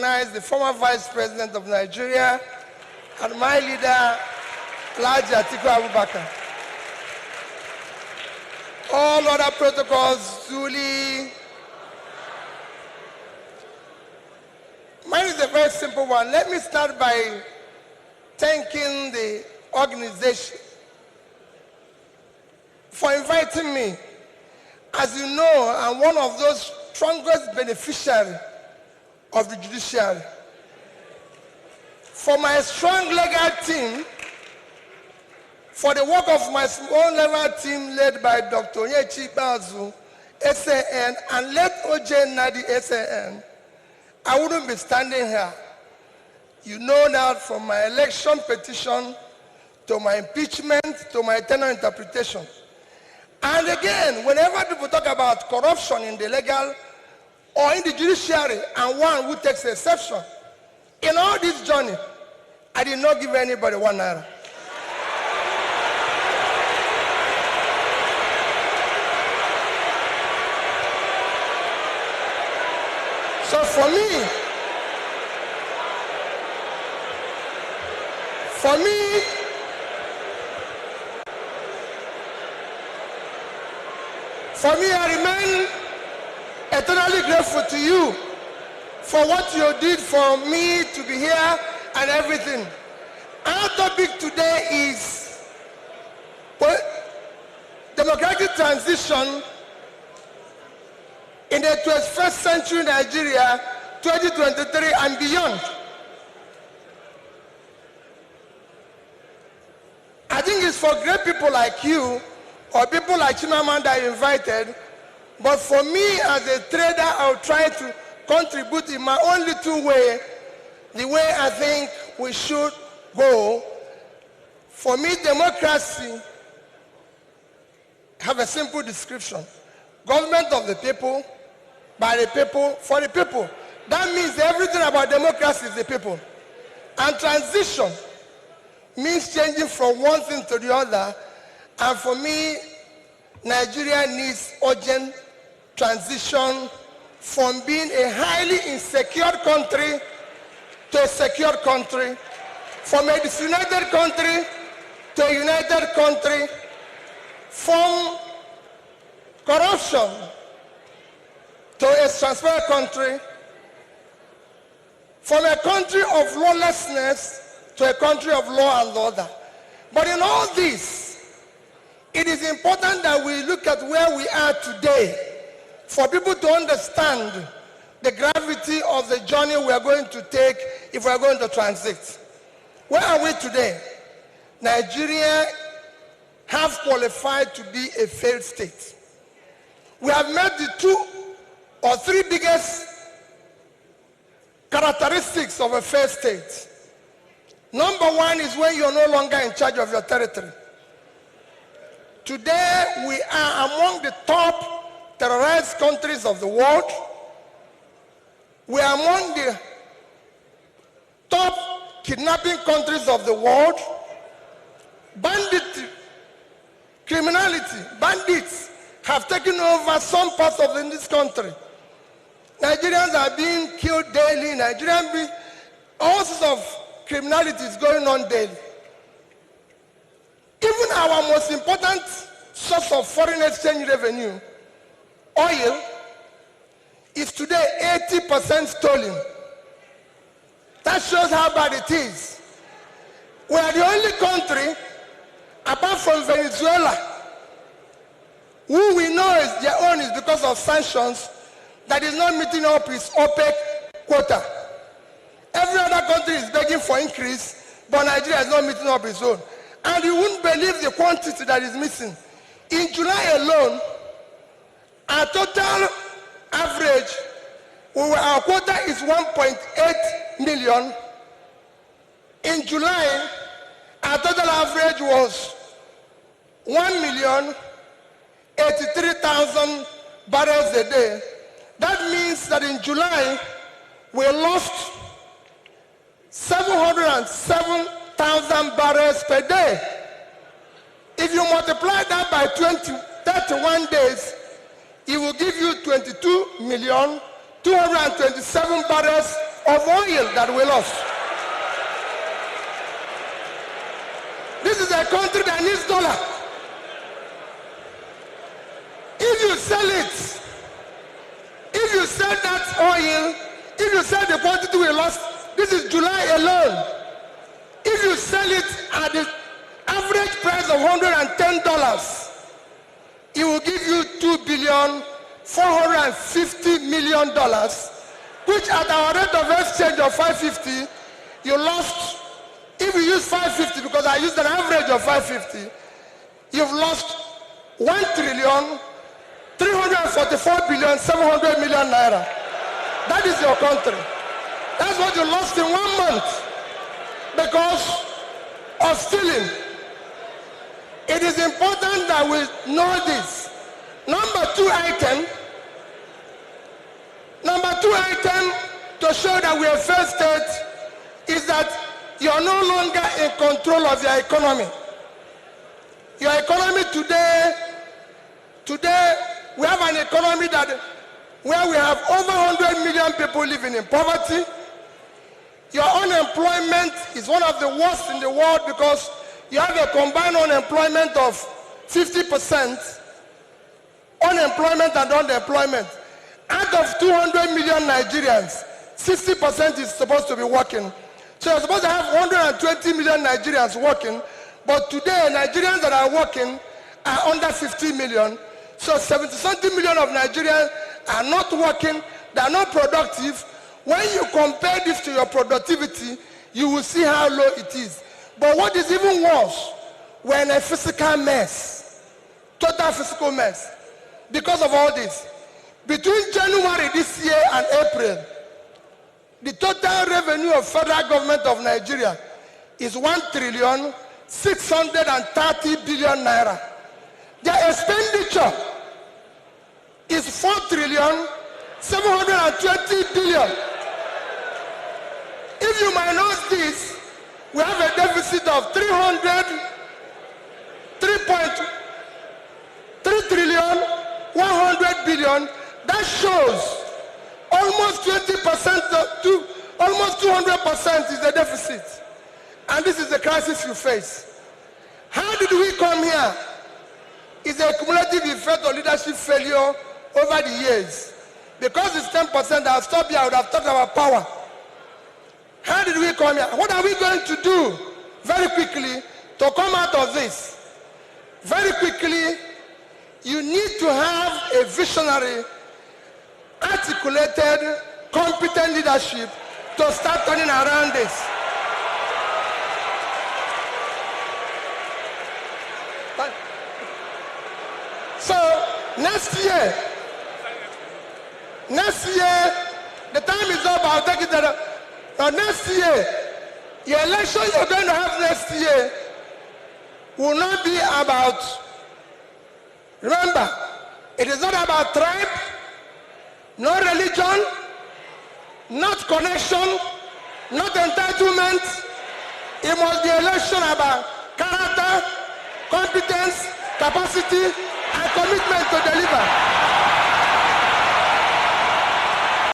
recognize the former Vice President of Nigeria and my leader, Alhaji Atiku Abubakar. All other protocols duly. Mine is a very simple one. Let me start by thanking the organization for inviting me. As you know, I'm one of those strongest beneficiaries of the judiciary. For my strong legal team, for the work of my small level team led by Dr. Onyechi Bazu, SAN, and let OJ Nadi, SAN, I wouldn't be standing here. You know that from my election petition to my impeachment to my tenure interpretation. And again, whenever people talk about corruption in the legal or in the judiciary, and one who takes exception, in all this journey, I did not give anybody 1 naira. So for me, I remain eternally grateful to you for what you did for me to be here and everything. Our topic today is democratic transition in the 21st century Nigeria, 2023 and beyond. I think it's for great people like you or people like Chimamanda I invited, but for me as a trader, I'll try to contribute in my own little way, the way I think we should go. For me, democracy have a simple description. Government of the people, by the people, for the people. That means everything about democracy is the people. And transition means changing from one thing to the other. And for me, Nigeria needs urgent transition from being a highly insecure country to a secure country, from a disunited country to a united country, from corruption to a transparent country, from a country of lawlessness to a country of law and order. But in all this, it is important that we look at where we are today for people to understand the gravity of the journey we are going to take if we are going to transit. Where are we today? Nigeria have qualified to be a failed state. We have met the 2 or 3 biggest characteristics of a failed state. Number one is when you're no longer in charge of your territory. Today, we are among the top terrorized countries of the world. We are among the top kidnapping countries of the world. Banditry, criminality, bandits have taken over some parts of this country. Nigerians are being killed daily. All sorts of criminality is going on daily. Even our most important source of foreign exchange revenue, oil, is today 80% stolen. That shows how bad it is. We are the only country, apart from Venezuela, who we know is their own is because of sanctions, that is not meeting up its OPEC quota. Every other country is begging for increase, but Nigeria is not meeting up its own. And you wouldn't believe the quantity that is missing. In July alone, our total average, our quota is 1.8 million. In July, our total average was 1,083,000 barrels a day. That means that in July, we lost 707,000 barrels per day. If you multiply that by 31 days, it will give you 22,227,000 barrels of oil that we lost. This is a country that needs dollar. If you sell it, if you sell that oil, if you sell the quantity we lost, this is July alone. If you sell it at the average price of $110, it will give you $2,450,000,000, which at our rate of exchange of 550, you lost. If you use 550, because I used an average of 550, you've lost 1,344,700,000,000 naira. That is your country. That's what you lost in 1 month because of stealing. It is important that we know this. Number two item to show that we are failed state is that you are no longer in control of your economy. Your economy today, we have an economy where we have over 100 million people living in poverty. Your unemployment is one of the worst in the world because you have a combined unemployment of 50%, unemployment and unemployment. Out of 200 million Nigerians, 60% is supposed to be working. So you're supposed to have 120 million Nigerians working, but today Nigerians that are working are under 50 million. So 70-something million of Nigerians are not working, they are not productive. When you compare this to your productivity, you will see how low it is. But what is even worse, we're in a physical mess, total physical mess. Because of all this, between January this year and April, the total revenue of federal government of Nigeria is 1,630,000,000,000 naira. Their expenditure is 4,720,000,000,000. If you minus this, we have a deficit of 3,100,000,000,000. That shows almost 20% to almost 200% is the deficit. And this is the crisis you face. How did we come here? It's a cumulative effect of leadership failure over the years. Because it's 10%, I'll stop here, I would have talked about power. How did we come here? What are we going to do very quickly to come out of this? Very quickly, you need to have a visionary, articulated, competent leadership to start turning around this. So next year, the time is up, I'll take it that next year, your election you're going to have next year will not be about, remember, it is not about tribe, no religion, not connection, not entitlement. It must be election about character, competence, capacity, and commitment to deliver.